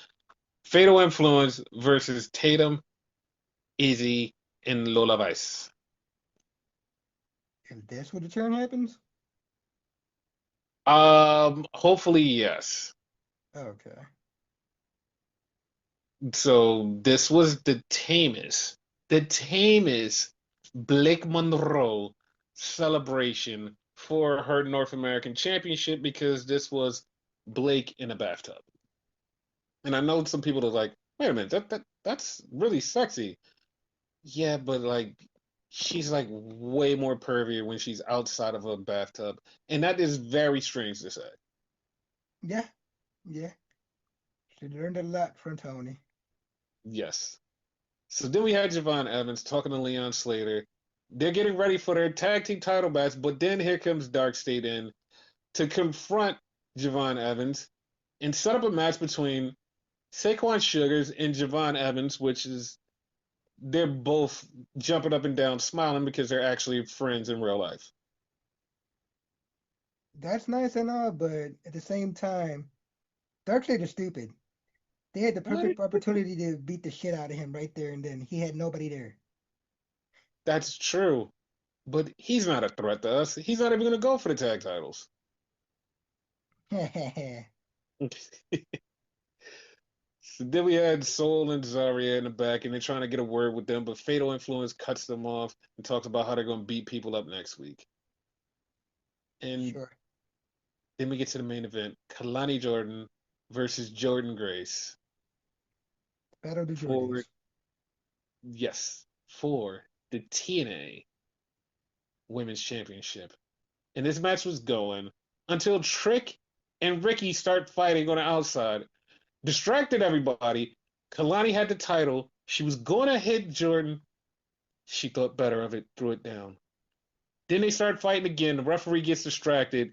Fatal Influence versus Tatum, Izzy, and Lola Vice. If that's where the turn happens, Hopefully, yes. okay. So this was the tamest Blake Monroe celebration for her North American Championship because this was Blake in a bathtub. And I know some people are like, wait a minute, that's really sexy. Yeah, but like she's like way more pervy when she's outside of a bathtub. And that is very strange to say. Yeah, yeah. She learned a lot from Tony. Yes. So then we had Javon Evans talking to Leon Slater. They're getting ready for their tag team title match, but then here comes Dark State in to confront Javon Evans and set up a match between Saquon Sugars and Javon Evans, which is they're both jumping up and down, smiling because they're actually friends in real life. That's nice and all, but at the same time, Darkseid is stupid. They had the What? perfect opportunity to beat the shit out of him right there and then. He had nobody there. That's true, but he's not a threat to us. He's not even going to go for the tag titles. So then we had Soul and Zarya in the back, and they're trying to get a word with them, but Fatal Influence cuts them off and talks about how they're going to beat people up next week. And Sure. then we get to the main event: Kalani Jordan versus Jordan Grace Battle of the for Jordans. for the TNA Women's Championship. And this match was going until Trick and Ricky start fighting on the outside, distracted everybody. Kalani had the title. She was going to hit Jordan. She thought better of it, threw it down. Then they start fighting again. The referee gets distracted.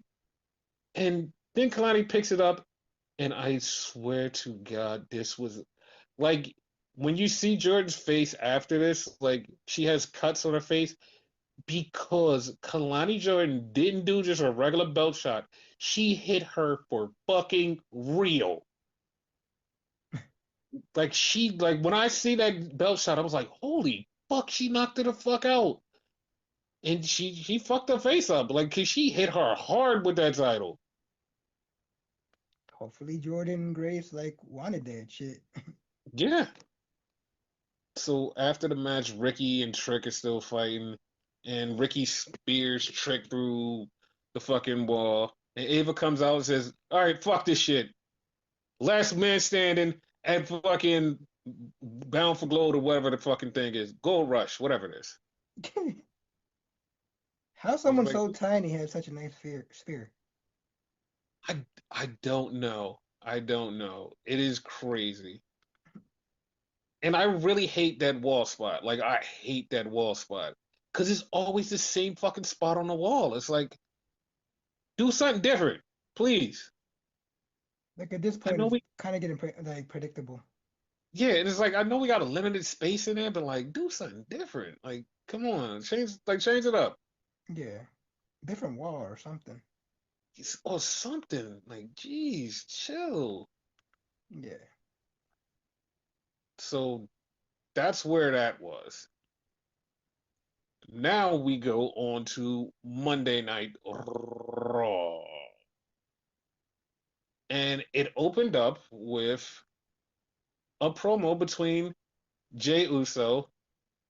And then Kalani picks it up. And I swear to God, this was like when you see Jordan's face after this, like she has cuts on her face because Kalani Jordan didn't do just a regular belt shot. She hit her for fucking real. Like when I see that belt shot, I was like, holy fuck, she knocked her the fuck out. And she fucked her face up. Like 'cause she hit her hard with that title. Hopefully Jordan and Grace like wanted that shit. Yeah. So after the match, Ricky and Trick are still fighting, and Ricky spears Trick through the fucking wall. And Ava comes out and says, all right, fuck this shit. Last man standing at fucking Bound for Glory or whatever the fucking thing is. Gold Rush, whatever it is. How I was someone like, so tiny has such a nice spear? I don't know. I don't know. It is crazy. And I really hate that wall spot. Like I hate that wall spot. Cause it's always the same fucking spot on the wall. It's like, do something different, please. Like at this I point, know it's we kind of getting like predictable. yeah, and it's like I know we got a limited space in there, but like do something different. Like, come on, change it up. Yeah, different wall or something. Or something. Like, geez, chill. Yeah. So that's where that was. Now we go on to Monday Night Raw. And it opened up with a promo between Jey Uso.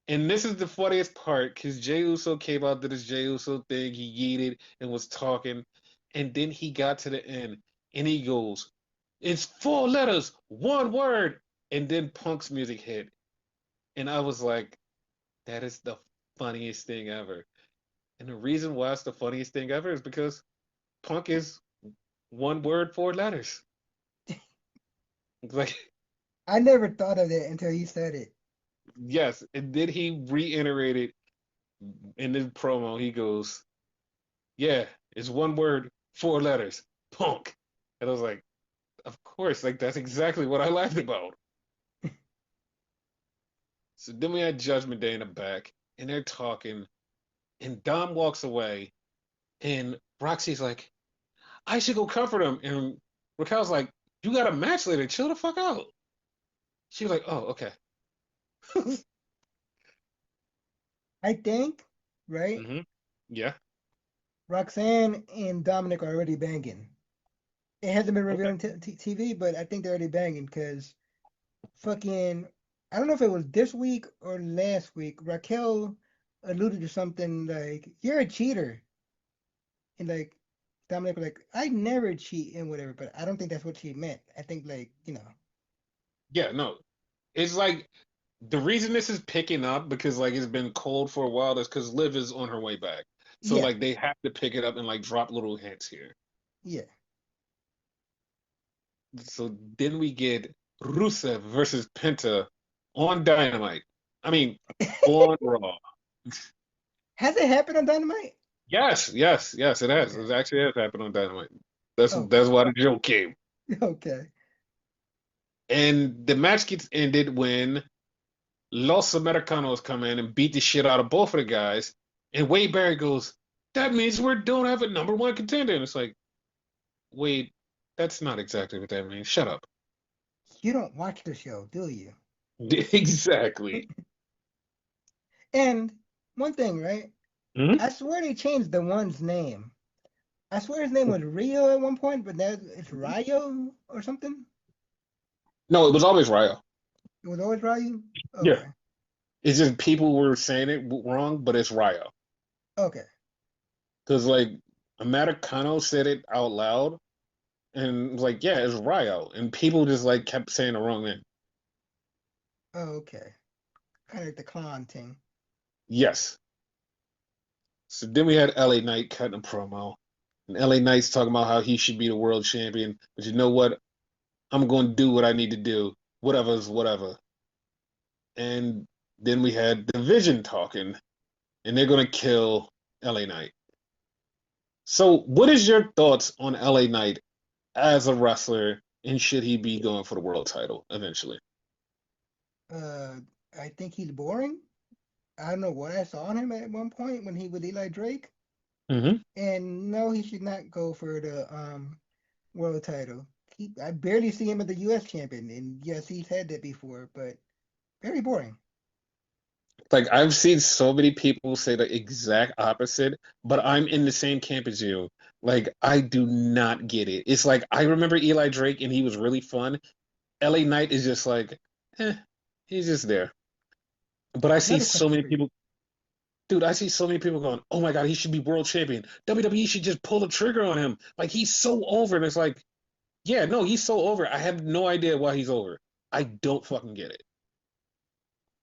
And this is the funniest part because Jey Uso came out to this Jey Uso thing. He yeeted and was talking. And then he got to the end and he goes, "It's 4 letters, 1 word." And then Punk's music hit. And I was like, that is the funniest thing ever. And the reason why it's the funniest thing ever is because Punk is 1 word, 4 letters. It's like, I never thought of that until you said it. yes. And then he reiterated in the promo, he goes, "Yeah, it's 1 word, 4 letters, Punk." And I was like, of course, like that's exactly what I laughed about. So then we had Judgment Day in the back, and they're talking, and Dom walks away, and Roxy's like, "I should go comfort him," and Raquel's like, "You got a match later, chill the fuck out." She was like, "Oh, okay." I think, right? hmm Yeah. Roxanne and Dominic are already banging. It hasn't been revealed Okay. on TV, but I think they're already banging because fucking, I don't know if it was this week or last week. Raquel alluded to something like, "You're a cheater," and like Dominic was like, "I never cheat and whatever," but I don't think that's what she meant. I think like Yeah. No, it's like the reason this is picking up because like it's been cold for a while is because Liv is on her way back. So yeah, like they have to pick it up and like drop little hints here. yeah. So then we get Rusev versus Penta on Dynamite. I mean, on Raw. Has it happened on Dynamite? Yes, yes, yes, it has. Okay, It actually has happened on Dynamite. That's okay, why the joke came. okay. And the match gets ended when Los Americanos come in and beat the shit out of both of the guys. And Wade Barry goes, "That means we don't have a #1 contender." And it's like, Wade, that's not exactly what that means. Shut up. You don't watch the show, do you? Exactly. And one thing, right? Mhm. I swear they changed the one's name. I swear his name was Rio at one point, but now it's Ryo or something. No, it was always Ryo. It was always Ryu. Yeah. Okay, It's just people were saying it wrong, but it's Ryo. okay, Because like Americano said it out loud and was like, yeah, it's Ryo. And people just like kept saying the wrong name. okay. Kind of like the clown thing. Yes. So then we had LA Knight cutting a promo. And LA Knight's talking about how he should be the world champion. But you know what? I'm going to do what I need to do. Whatever's whatever. And then we had Division talking, and they're going to kill LA Knight. So, what is your thoughts on LA Knight as a wrestler, and should he be going for the world title eventually? Uh, I think he's boring. I don't know what I saw on him at one point when he was Eli Drake. Mm-hmm. And no, he should not go for the world title. I barely see him as the U.S. champion, and yes, he's had that before, but very boring. Like I've seen so many people say the exact opposite, but I'm in the same camp as you. Like I do not get it. It's like I remember Eli Drake and he was really fun. LA Knight is just like, eh, he's just there. But I see Another so question many for you. people, dude. I see so many people going, "Oh my God, he should be world champion." WWE should just pull the trigger on him. Like he's so over, and it's like, yeah, no, he's so over. I have no idea why he's over. I don't fucking get it.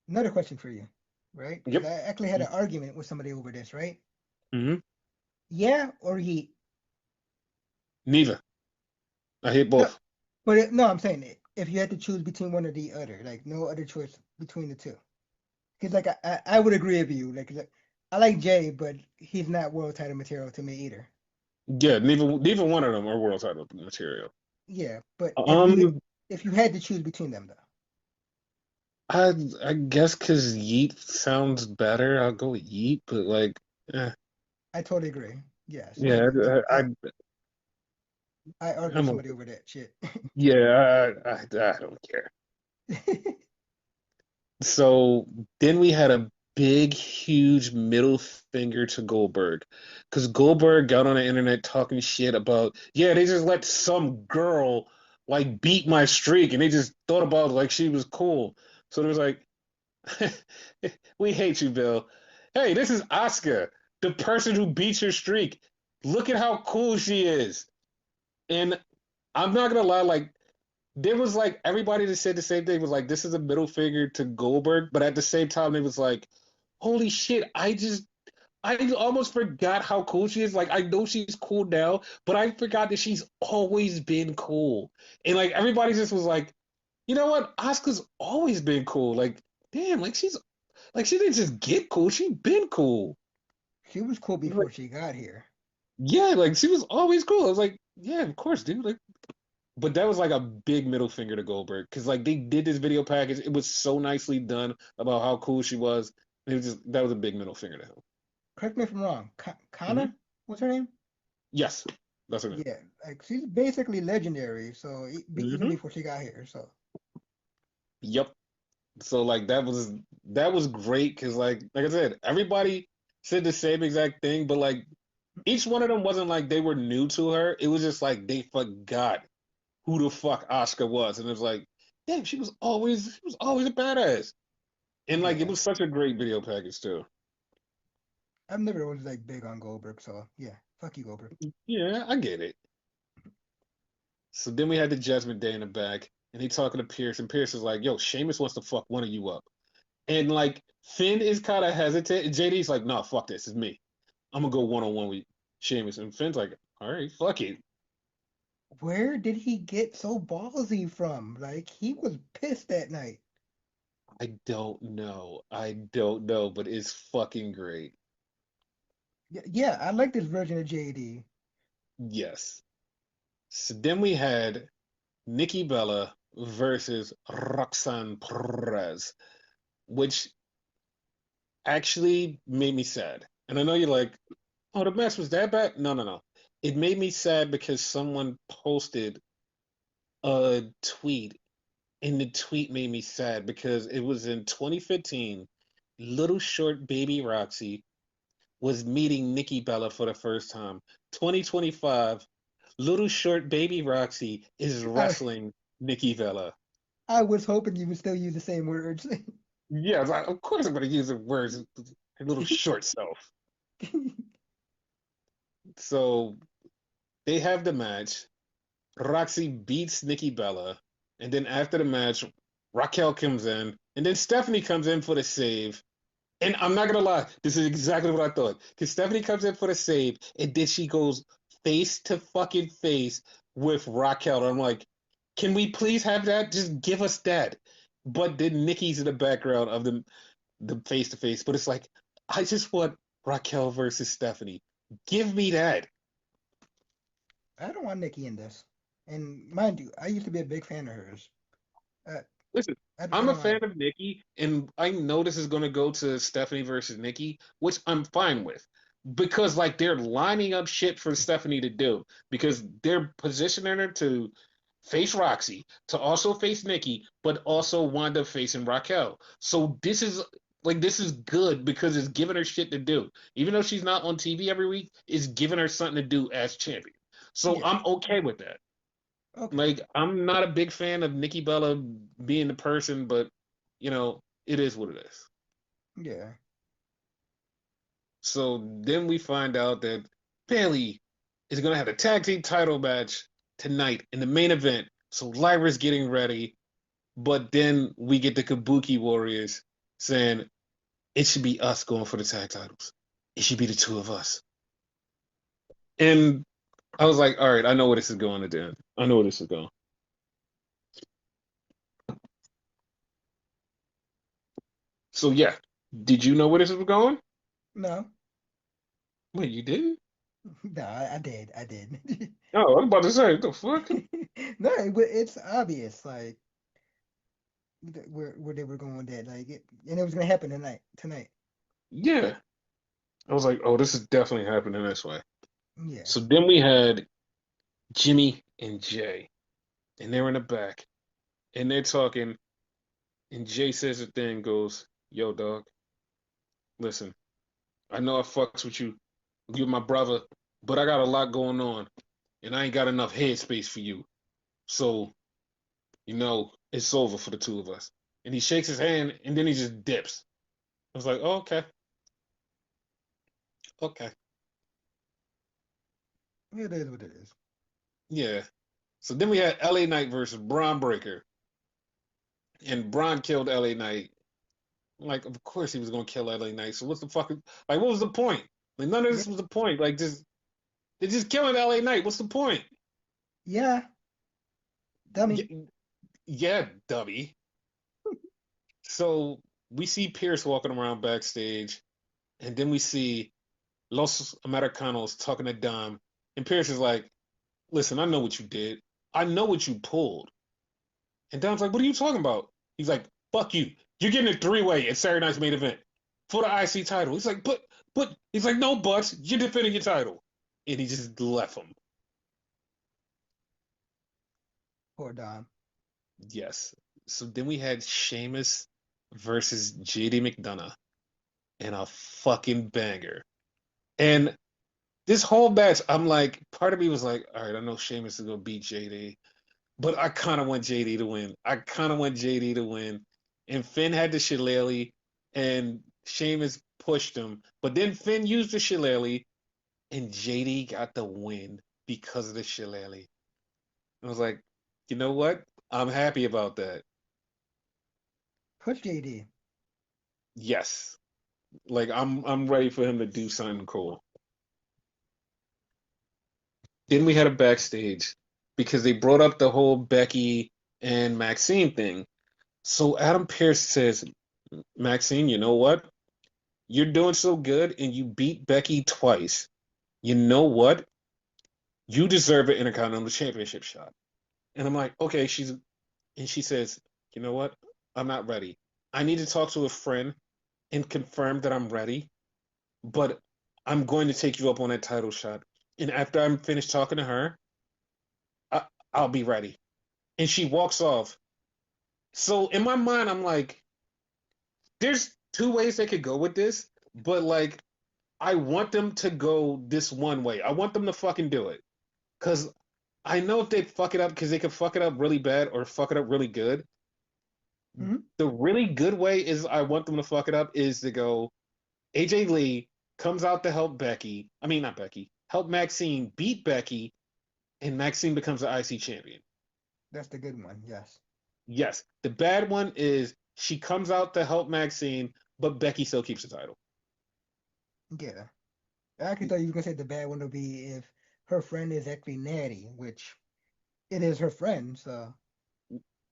Another question for you, right? Because Yep. I actually had an argument with somebody over this, right? Mm-hmm. Yeah or yeet? Neither. I hate No, both. but no, I'm saying if you had to choose between one or the other, like no other choice between the two. Because like I would agree with you. Like I like Jay, but he's not world title material to me either. Yeah, neither one of them are world title material. Yeah, but Um, if you had to choose between them though, I I guess because Yeet sounds better, I'll go with Yeet. But like, eh, I totally agree. Yes, I yeah, agree. Like I argue with I'm somebody over that shit. yeah, I don't care. So then we had a big, huge middle finger to Goldberg because Goldberg got on the internet talking shit about, yeah, they just let some girl like beat my streak and they just thought about like she was cool. So it was like, we hate you, Bill. Hey, this is Asuka, the person who beat your streak. Look at how cool she is. And I'm not gonna lie, like there was like everybody that said the same thing was like this is a middle finger to Goldberg, but at the same time it was like, holy shit, I almost forgot how cool she is. Like I know she's cool now, but I forgot that she's always been cool. And like everybody just was like, you know what? Asuka's always been cool. Like, damn, like she didn't just get cool, she been cool. She was cool Like, before she got here. yeah, like she was always cool. I was like, yeah, of course, dude. Like but that was like a big middle finger to Goldberg because like they did this video package. It was so nicely done about how cool she was. It was just that was a big middle finger to him. Correct me if I'm wrong. Hmm. Kana, what's her name? Yes, that's her name. Yeah, like she's basically legendary. So even Hmm. before she got here. So Yep. So like that was great because like I said, everybody said the same exact thing, but like each one of them wasn't like they were new to her. It was just like they forgot who the fuck Asuka was, and it was like, damn, she was always a badass, and like it yeah, was such a great video package too. I've never was like big on Goldberg. So yeah, fuck you, Goldberg. Yeah, I get it. So then we had the Judgment Day in the back, and he talking to Pierce, and Pierce is like, "Yo, Sheamus wants to fuck one of you up," and like Finn is kind of hesitant, and JD's like, "Nah, fuck this, it's me. I'm gonna go one on one with Sheamus," and Finn's like, "All right, fuck it." Where did he get so ballsy from? Like he was pissed that night. I don't know, but it's fucking great. Yeah, yeah, I like this version of JD. Yes. So then we had Nikki Bella versus Roxanne Perez, which actually made me sad. And I know you're like, oh, the match was that bad? No, no, no. It made me sad because someone posted a tweet, and the tweet made me sad because it was in 2015. Little short baby Roxy was meeting Nikki Bella for the first time. 2025, little short baby Roxy is I wrestling Nikki Bella. I was hoping you would still use the same words. Yeah, like, of course I'm going to use the words, her little short self. So they have the match. Roxy beats Nikki Bella, and then after the match, Raquel comes in, and then Stephanie comes in for the save. And I'm not gonna lie, this is exactly what I thought. Because Stephanie comes in for the save, and then she goes face to fucking face with Raquel. And I'm like, can we please have that? Just give us that. But then Nikki's in the background of the face to face. But it's like, I just want Raquel versus Stephanie. Give me that. I don't want Nikki in this. And mind you, I used to be a big fan of hers. Uh, Listen, I I'm a don't want fan it. of Nikki, and I know this is going to go to Stephanie versus Nikki, which I'm fine with because like they're lining up shit for Stephanie to do because they're positioning her to face Roxy, to also face Nikki, but also wind up facing Raquel. So this is good because it's giving her shit to do. Even though she's not on TV every week, it's giving her something to do as champion. So Yeah. I'm okay with that. Okay. Like I'm not a big fan of Nikki Bella being the person, but it is what it is. Yeah. So then we find out that Bailey is gonna have a tag team title match tonight in the main event. So Lyra's getting ready, but then we get the Kabuki Warriors saying it should be us going for the tag titles. It should be the two of us. And I was like, all right, I know where this is going at the end. I know where this is going. So yeah, did you know where this was going? No, Wait, you didn't? no, I did, I did. Oh, I was about to say, what the fuck? No, it's obvious, like where they were going with that, like and it was gonna happen tonight. Yeah. I was like, oh, this is definitely happening this way. Yeah, So then we had Jimmy and Jay, and they're in the back, and they're talking, and Jay says a thing, goes, yo, dog, listen, I know I fucks with you. You're my brother, but I got a lot going on, and I ain't got enough headspace for you. So, it's over for the two of us. And he shakes his hand, and then he just dips. I was like, oh, okay, okay, it is what it is. yeah. So then we had LA Knight versus Braun Breaker, and Braun killed LA Knight. Like, of course he was gonna kill LA Knight. So what's the fucking like? What was the point? Like, none of Yeah, this was the point. Like, they're just killing LA Knight. What's the point? yeah, dummy. Yeah, yeah, dummy. So we see Pierce walking around backstage, and then we see Los Americanos talking to Dom, and Pierce is like, "Listen, I know what you did. I know what you pulled." And Dom's like, "What are you talking about?" He's like, "Fuck you. You're getting a three-way at Saturday Night's Main Event for the IC title." He's like, but he's like, "No, but you're defending your title," and he just left him. Poor Dom. Yes. So then we had Sheamus versus JD McDonough and a fucking banger. And this whole match, I'm like, part of me was like, all right, I know Sheamus is gonna beat JD, but I kind of want JD to win. I kind of want JD to win. And Finn had the shillelagh, and Sheamus pushed him, but then Finn used the shillelagh, and JD got the win because of the shillelagh. I was like, you know what? I'm happy about that. Push JD. Yes, like I'm ready for him to do something cool. Then we had a backstage because they brought up the whole Becky and Maxine thing. So Adam Pearce says, Maxine, you know what? You're doing so good and you beat Becky twice. You know what? You deserve an Intercontinental Championship shot. And I'm like, okay, and she says, you know what? I'm not ready. I need to talk to a friend and confirm that I'm ready, but I'm going to take you up on that title shot. And after I'm finished talking to her, I, I'll be ready. And she walks off. So in my mind, I'm like, there's two ways they could go with this, but like, I want them to go this one way. I want them to fucking do it. Because I know if they fuck it up, because they could fuck it up really bad or fuck it up really good. Hmm. The really good way is I want them to fuck it up is to go AJ Lee comes out to help Becky. I mean, not Becky, help Maxine beat Becky, and Maxine becomes the IC champion. That's the good one. Yes. Yes. The bad one is she comes out to help Maxine, but Becky still keeps the title. Yeah. I actually thought you were gonna say the bad one would be if her friend is actually Natty, which it is her friend. So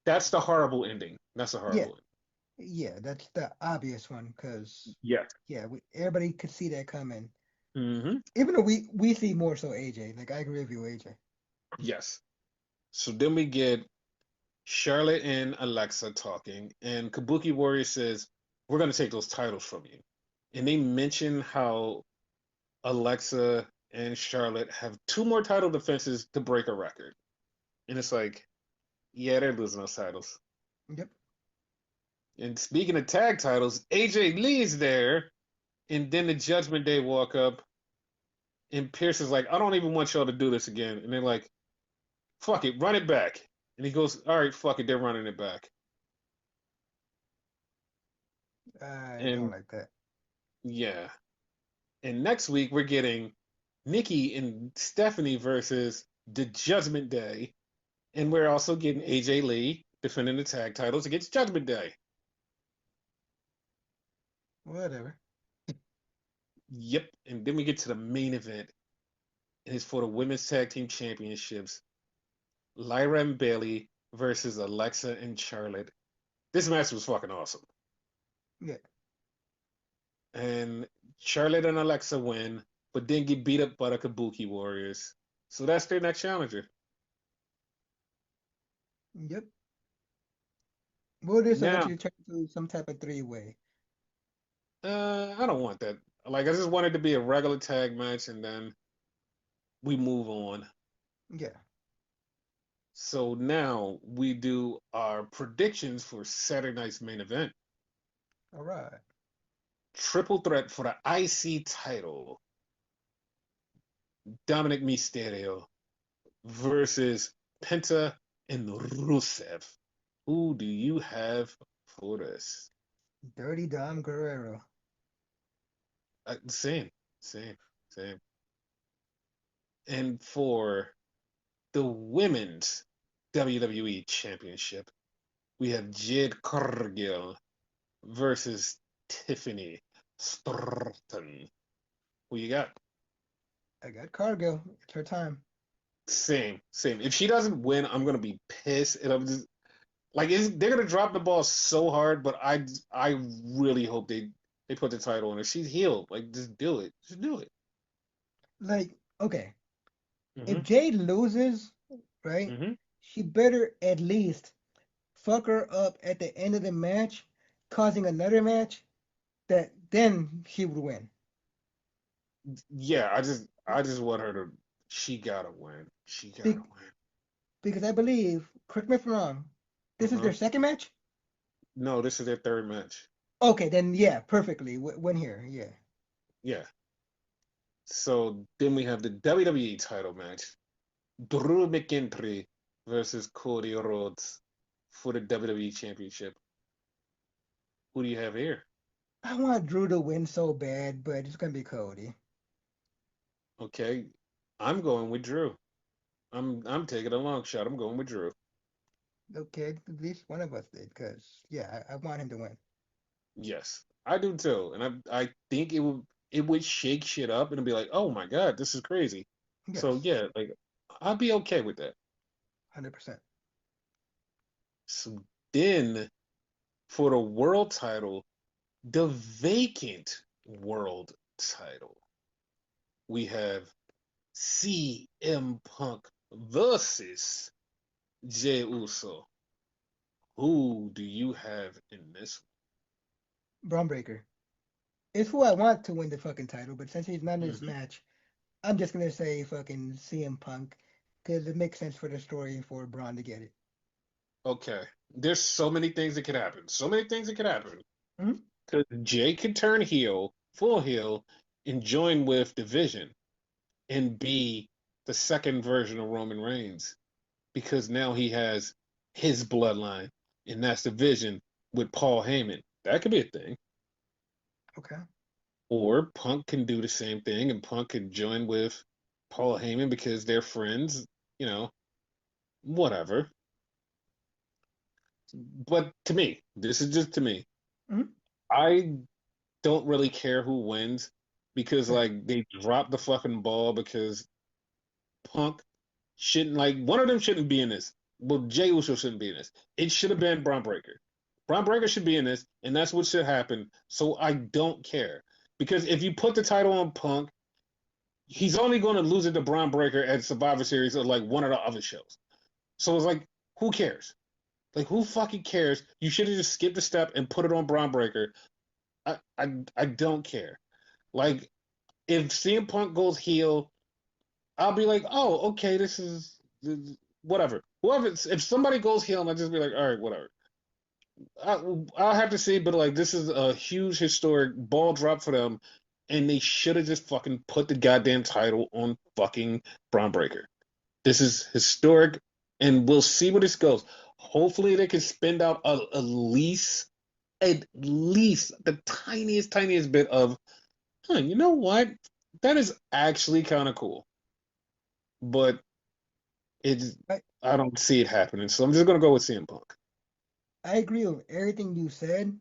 That's the horrible ending. That's the yeah, horrible ending. yeah, that's the obvious one because Yes. yeah, everybody could see that coming. Mm-hmm. Even though we see more so AJ. Like I agree with you, AJ. Yes. So then we get Charlotte and Alexa talking, and Kabuki Warrior says, "We're going to take those titles from you." And they mention how Alexa and Charlotte have two more title defenses to break a record. And it's like, yeah, they're losing those titles. Yep. And speaking of tag titles, AJ Lee's there, and then the Judgment Day walk up, and Pierce is like, I don't even want y'all to do this again. And they're like, fuck it, run it back. And he goes, all right, fuck it, they're running it back. I don't And like that. yeah. And next week we're getting Nikki and Stephanie versus the Judgment Day. And we're also getting AJ Lee defending the tag titles against Judgment Day. Whatever. Yep. And then we get to the main event. and it's for the women's tag team championships. Lyra and Bailey versus Alexa and Charlotte. This match was fucking awesome. Yeah. And Charlotte and Alexa win, but then get beat up by the Kabuki Warriors. So that's their next challenger. Yep. Will this Now, eventually turn into some type of three-way? I don't want that. Like, I just want it to be a regular tag match, and then we move on. Yeah. So now we do our predictions for Saturday night's main event. All right. Triple threat for the IC title. Dominic Mysterio versus Penta and Rusev. Who do you have for this? Dirty Dom Guerrero. Same, same, same. And for the women's WWE Championship, we have Jade Cargill versus Tiffany Stratton. Who you got? I got Cargill. It's her time. Same, same. If she doesn't win, I'm gonna be pissed, and I'm just like, they're gonna drop the ball so hard. But I really hope they put the title on her. She's healed. Like, just do it. Just do it. Like, okay, if Hmm. Jade loses, right, Hmm. she better at least fuck her up at the end of the match, causing another match that then she would win. Yeah, I just want her to. She gotta win. She gotta Be- win. because I believe, correct me if I'm wrong, this is Uh-huh. their second match? No, this is their third match. Okay, then yeah, perfectly. Win here, yeah. Yeah. So then we have the WWE title match. Drew McIntyre versus Cody Rhodes for the WWE Championship. Who do you have here? I want Drew to win so bad, but it's gonna be Cody. Okay, I'm going with Drew. I'm taking a long shot. I'm going with Drew. Okay, at least one of us did, because yeah, I want him to win. Yes, I do too. And I think it would shake shit up and be like, oh my God, this is crazy. So Yes, yeah, like I'll be okay with that. 100%. So then for the world title, the vacant world title, we have CM Punk versus Jey Uso. Who do you have in this Braun Breaker. It's who I want to win the fucking title, but since he's not in one? this match, I'm just gonna say fucking CM Punk, because it makes sense for the story for Braun to get it. Okay. There's so many things that could happen. So many things that could happen. Mhm. Because Jay could turn heel, full heel, and join with Division and be the second version of Roman Reigns. Because now he has his bloodline, and that's Division with Paul Heyman. That could be a thing. Okay. Or Punk can do the same thing, and Punk can join with Paul Heyman because they're friends, you know, whatever. But to me, this is just to me. Mhm. I don't really care who wins because Same. like they dropped the fucking ball because Punk shouldn't, like, one of them shouldn't be in this. Well, Jey Uso shouldn't be in this. It should have been Braun Breaker. Braun Breaker should be in this, and that's what should happen. So I don't care because if you put the title on Punk, he's only going to lose it to Braun Breaker at Survivor Series or like one of the other shows. So it's like, who cares? Like, who fucking cares? You should have just skipped a step and put it on Braun Breaker. I don't care. Like, if CM Punk goes heel, I'll be like, oh, okay, whatever. Whoever, if somebody goes heel, I'll just be like, all right, whatever. I'll have to see, but like, this is a huge historic ball drop for them, and they should have just fucking put the goddamn title on fucking Braun Breaker. This is historic, and we'll see where this goes. Hopefully, they can spend out at least the tiniest bit of, you know what? That is actually kind of cool. But it's I, I don't see it happening, so I'm just gonna go with CM Punk. I agree with everything you said,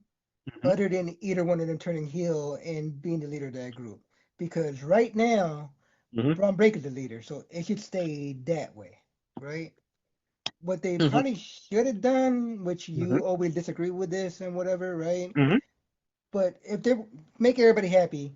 Hmm. other than either one of them turning heel and being the leader of that group. Because right now, Mm-hmm. Braun Breaker's the leader, so it should stay that way, right? What they Mm-hmm. probably should have done, which Mm-hmm. you always disagree with this and whatever, right? Mm-hmm. But if they make everybody happy,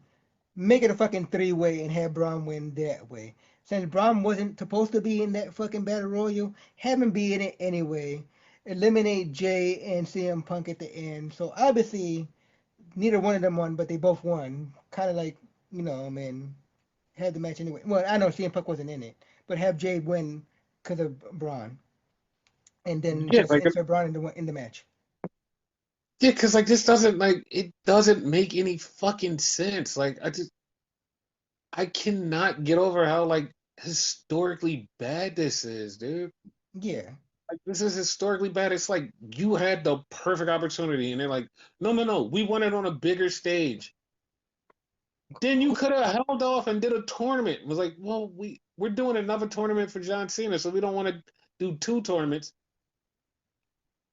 make it a fucking three-way and have Braun win that way. Since Braun wasn't supposed to be in that fucking battle royal, have him be in it anyway. Eliminate Jay and CM Punk at the end. So obviously neither one of them won, but they both won. Kind of like, I mean, had the match anyway. Well, I know CM Punk wasn't in it, but have Jay win because of Braun, and then Yeah, just like insert Braun in the match. yeah, because like this doesn't like it doesn't make any fucking sense. Like I cannot get over how like historically bad this is, dude. Yeah, Like this is historically bad. It's like you had the perfect opportunity, and they're like, no, no, no, we want it on a bigger stage. Then you could have held off and did a tournament. It was like, well, we're doing another tournament for John Cena, so we don't want to do two tournaments.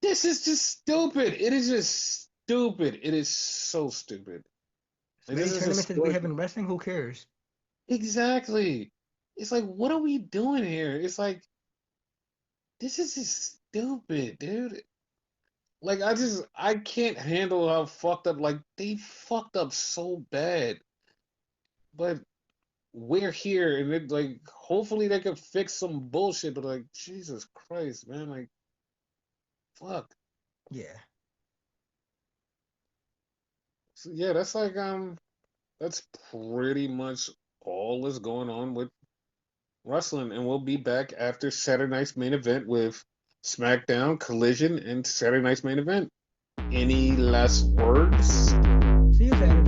This is just stupid. It is just stupid. It is so stupid. as Like many this is tournaments as we historic. have in wrestling, who cares? Exactly. It's like, what are we doing here? It's like this is just stupid, dude. Like I can't handle how fucked up like they fucked up so bad. But we're here and it like hopefully they could fix some bullshit, but like Jesus Christ, man, like fuck. Yeah. So, yeah, that's like that's pretty much all that's going on with wrestling, and we'll be back after Saturday night's main event with SmackDown, Collision, and Saturday night's main event. Any last words? See you Saturday.